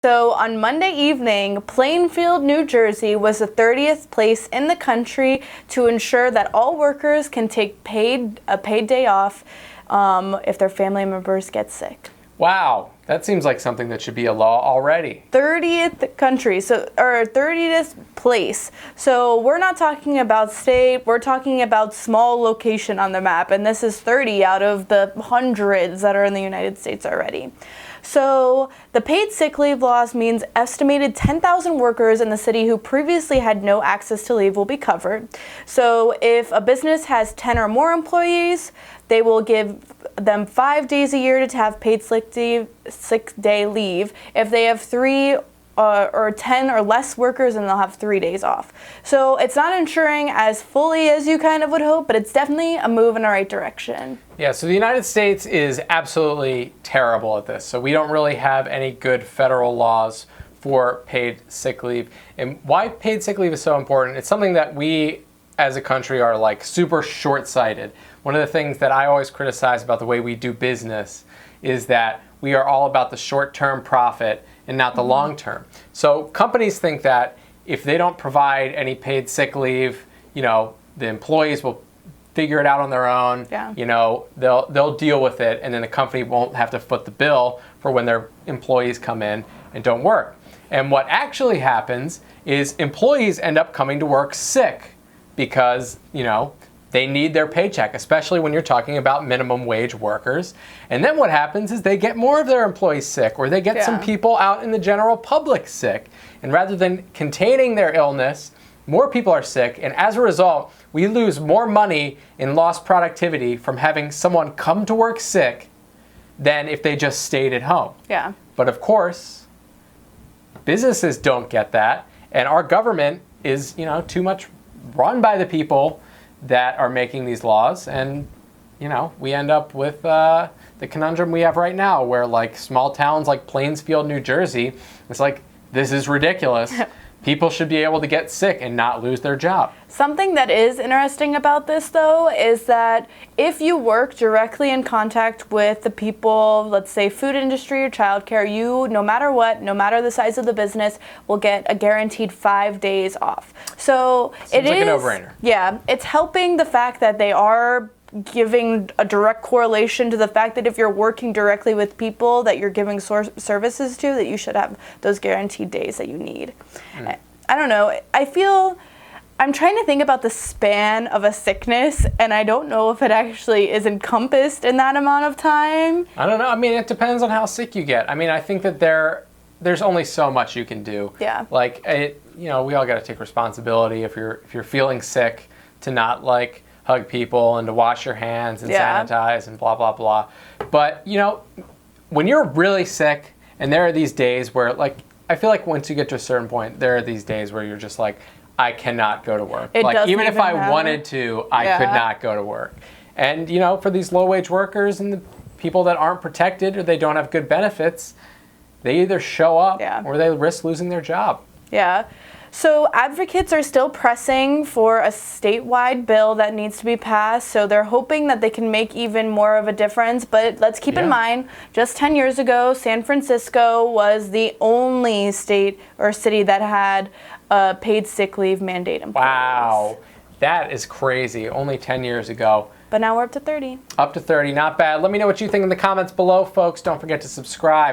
So on Monday evening, Plainfield, New Jersey was the 30th place in the country to ensure that all workers can take a paid day off if their family members get sick. Wow, that seems like something that should be a law already. 30th country, or 30th place. So we're not talking about state, we're talking about small location on the map, and this is 30 out of the hundreds that are in the United States already. So the paid sick leave laws means estimated 10,000 workers in the city who previously had no access to leave will be covered. So if a business has 10 or more employees, they will give them 5 days a year to have paid sick day leave. If they have 3 or 10 or less workers, then they'll have 3 days off. So it's not ensuring as fully as you kind of would hope, but it's definitely a move in the right direction. Yeah, so the United States is absolutely terrible at this. So we don't really have any good federal laws for paid sick leave. And why paid sick leave is so important, it's something that we as a country are like super short-sighted. One of the things that I always criticize about the way we do business is that we are all about the short-term profit and not the long-term. So companies think that if they don't provide any paid sick leave, you know, the employees will figure it out on their own. Yeah. You know, they'll deal with it, and then the company won't have to foot the bill for when their employees come in and don't work. And what actually happens is employees end up coming to work sick because, you know, they need their paycheck, especially when you're talking about minimum wage workers. And then what happens is they get more of their employees sick, or they get some people out in the general public sick. And rather than containing their illness, more people are sick. And as a result, we lose more money in lost productivity from having someone come to work sick than if they just stayed at home. Yeah. But of course, businesses don't get that. And our government is, you know, too much run by the people that are making these laws, and you know, we end up with the conundrum we have right now, where like small towns like Plainfield, New Jersey, it's like, this is ridiculous. People should be able to get sick and not lose their job. Something that is interesting about this, though, is that if you work directly in contact with the people, let's say food industry or childcare, you, no matter what, no matter the size of the business, will get a guaranteed 5 days off. So Seems like a no-brainer. Yeah, it's helping the fact that they are giving a direct correlation to the fact that if you're working directly with people that you're giving services to, that you should have those guaranteed days that you need. I don't know. I'm trying to think about the span of a sickness, and I don't know if it actually is encompassed in that amount of time. I don't know. I mean, it depends on how sick you get. I mean, I think that there's only so much you can do. Yeah. Like, you know, we all got to take responsibility if you're feeling sick to not like hug people and to wash your hands and sanitize and blah, blah, blah. But, you know, when you're really sick, and there are these days where, like, I feel like once you get to a certain point, there are these days where you're just like, I cannot go to work. Like, even if I wanted to, I could not go to work. And, you know, for these low-wage workers and the people that aren't protected or they don't have good benefits, they either show up or they risk losing their job. Yeah. So advocates are still pressing for a statewide bill that needs to be passed. So they're hoping that they can make even more of a difference. But let's keep in mind, just 10 years ago, San Francisco was the only state or city that had a paid sick leave mandate in place. Wow. That is crazy. Only 10 years ago. But now we're up to 30. Up to 30. Not bad. Let me know what you think in the comments below, folks. Don't forget to subscribe.